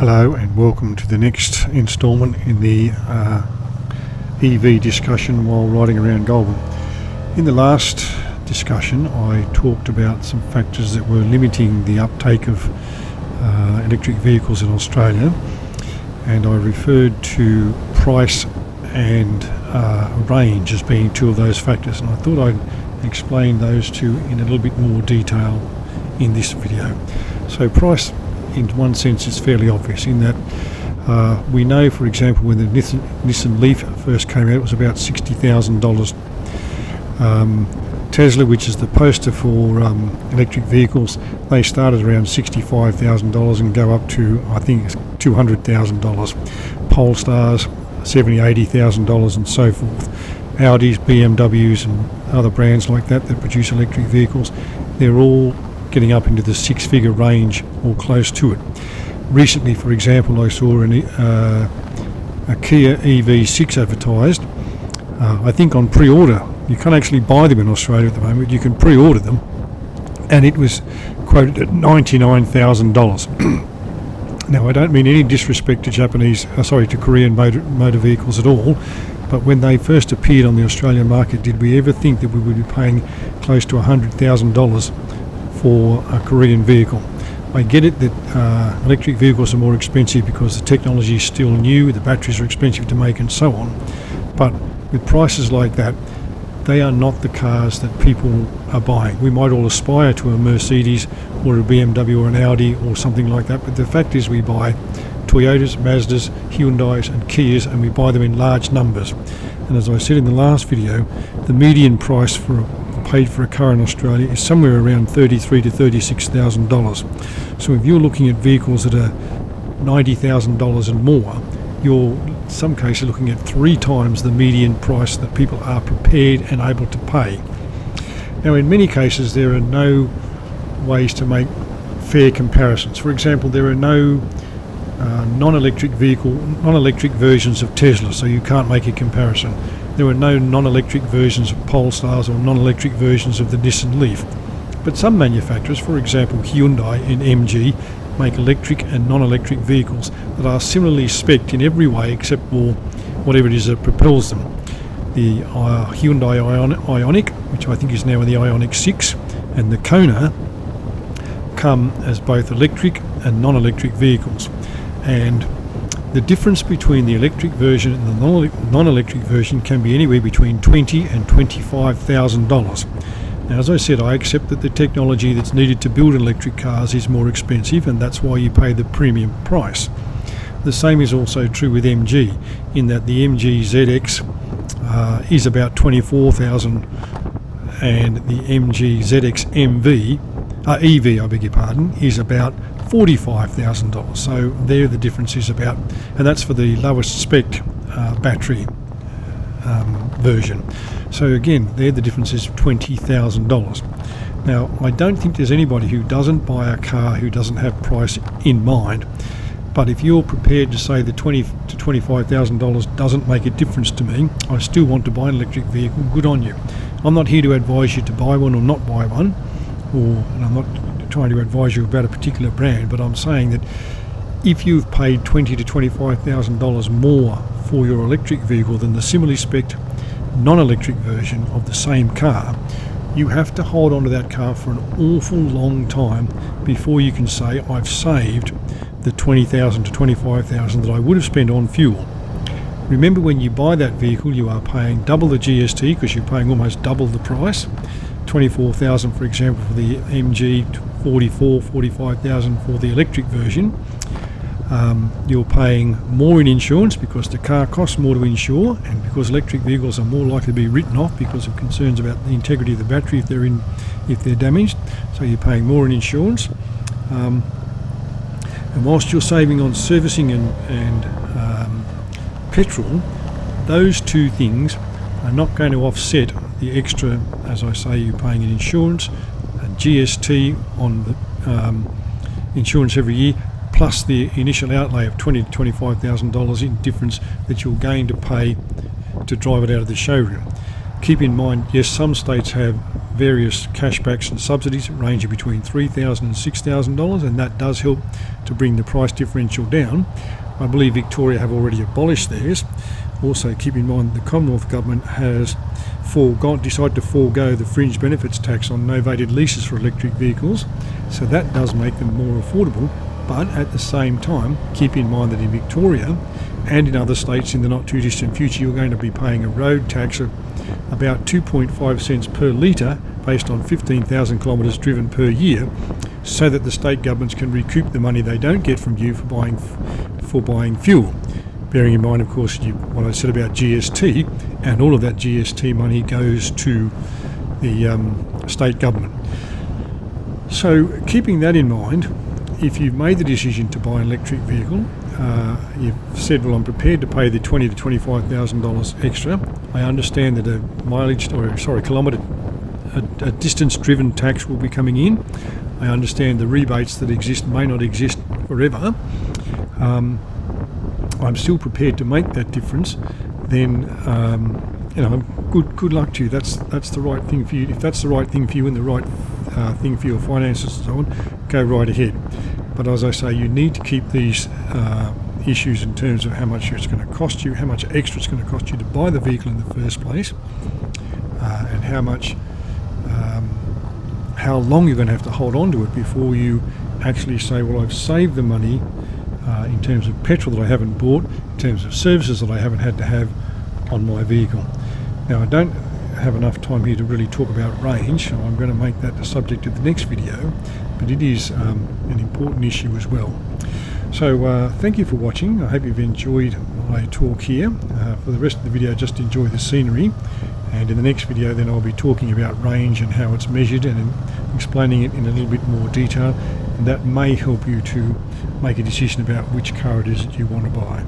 Hello and welcome to the next instalment in the EV discussion while riding around Goulburn. In the last discussion I talked about some factors that were limiting the uptake of electric vehicles in Australia, and I referred to price and range as being two of those factors, and I thought I'd explain those two in a little bit more detail in this video. So price, in one sense, is fairly obvious in that we know, for example, when the Nissan Leaf first came out, it was about $60,000. Tesla, which is the poster for electric vehicles, they started around $65,000 and go up to, I think, $200,000. Polestars, $70,000, $80,000 and so forth. Audis, BMWs and other brands like that produce electric vehicles, they're all getting up into the six-figure range or close to it. Recently, for example, I saw a Kia EV6 advertised, I think on pre-order. You can't actually buy them in Australia at the moment, you can pre-order them, and it was quoted at $99,000. Now, I don't mean any disrespect to to Korean motor vehicles at all, but when they first appeared on the Australian market, did we ever think that we would be paying close to $100,000 for a Korean vehicle? I get it that electric vehicles are more expensive because the technology is still new, the batteries are expensive to make and so on, but with prices like that, they are not the cars that people are buying. We might all aspire to a Mercedes or a BMW or an Audi or something like that, but the fact is we buy Toyotas, Mazdas, Hyundais and Kias, and we buy them in large numbers. And as I said in the last video, the median price paid for a car in Australia is somewhere around $33,000 to $36,000. So if you're looking at vehicles that are $90,000 and more, you're in some cases looking at 3 times the median price that people are prepared and able to pay. Now, in many cases there are no ways to make fair comparisons. For example, there are no non-electric versions of Tesla, so you can't make a comparison. There are no non-electric versions of Polestars or non-electric versions of the Nissan Leaf. But some manufacturers, for example Hyundai and MG, make electric and non-electric vehicles that are similarly spec'd in every way except for whatever it is that propels them. The Hyundai Ioniq, which I think is now in the Ioniq 6, and the Kona come as both electric and non-electric vehicles. And the difference between the electric version and the non-electric version can be anywhere between $20,000 and $25,000. Now, as I said, I accept that the technology that's needed to build electric cars is more expensive, and that's why you pay the premium price. The same is also true with MG, in that the MG ZX is about $24,000, and the MG ZX EV, I beg your pardon, is about $45,000. So there the difference is about, and that's for the lowest spec battery version. So again, there the difference is $20,000. Now, I don't think there's anybody who doesn't buy a car who doesn't have price in mind, but if you're prepared to say that $20,000 to $25,000 doesn't make a difference to me, I still want to buy an electric vehicle, good on you. I'm not here to advise you to buy one or not buy one, and I'm not trying to advise you about a particular brand, but I'm saying that if you've paid $20,000 to $25,000 more for your electric vehicle than the similarly spec'd non-electric version of the same car, you have to hold on to that car for an awful long time before you can say, I've saved the $20,000 to $25,000 that I would have spent on fuel. Remember, when you buy that vehicle, you are paying double the GST because you're paying almost double the price. $24,000, for example, for the MG, $45,000 for the electric version. You're paying more in insurance because the car costs more to insure, and because electric vehicles are more likely to be written off because of concerns about the integrity of the battery if they're damaged. So you're paying more in insurance. And whilst you're saving on servicing and petrol, those two things are not going to offset the extra, as I say, you're paying in insurance and GST on the insurance every year, plus the initial outlay of $20,000 to $25,000 in difference that you're going to pay to drive it out of the showroom. Keep in mind, yes, some states have various cashbacks and subsidies ranging between $3,000 and $6,000, and that does help to bring the price differential down. I believe Victoria have already abolished theirs. Also, keep in mind the Commonwealth Government has decided to forego the fringe benefits tax on novated leases for electric vehicles, so that does make them more affordable. But at the same time, keep in mind that in Victoria and in other states in the not too distant future, you're going to be paying a road tax of about 2.5 cents per litre based on 15,000 kilometres driven per year, so that the state governments can recoup the money they don't get from you for buying fuel. Bearing in mind, of course, what I said about GST, and all of that GST money goes to the state government. So keeping that in mind, if you've made the decision to buy an electric vehicle, you've said, well, I'm prepared to pay the $20,000 to $25,000 extra. I understand that a distance driven tax will be coming in. I understand the rebates that exist may not exist forever. I'm still prepared to make that difference. Then good luck to you. That's the right thing for you. If that's the right thing for you and the right thing for your finances and so on, go right ahead. But as I say, you need to keep these issues in terms of how much it's going to cost you, how much extra it's going to cost you to buy the vehicle in the first place, and how long you're going to have to hold on to it before you actually say, well, I've saved the money in terms of petrol that I haven't bought, in terms of services that I haven't had to have on my vehicle. Now, I don't have enough time here to really talk about range, so I'm going to make that the subject of the next video, but it is an important issue as well. So thank you for watching. I hope you've enjoyed my talk here. For the rest of the video, just enjoy the scenery, and in the next video then I'll be talking about range and how it's measured and explaining it in a little bit more detail, and that may help you to make a decision about which car it is that you want to buy.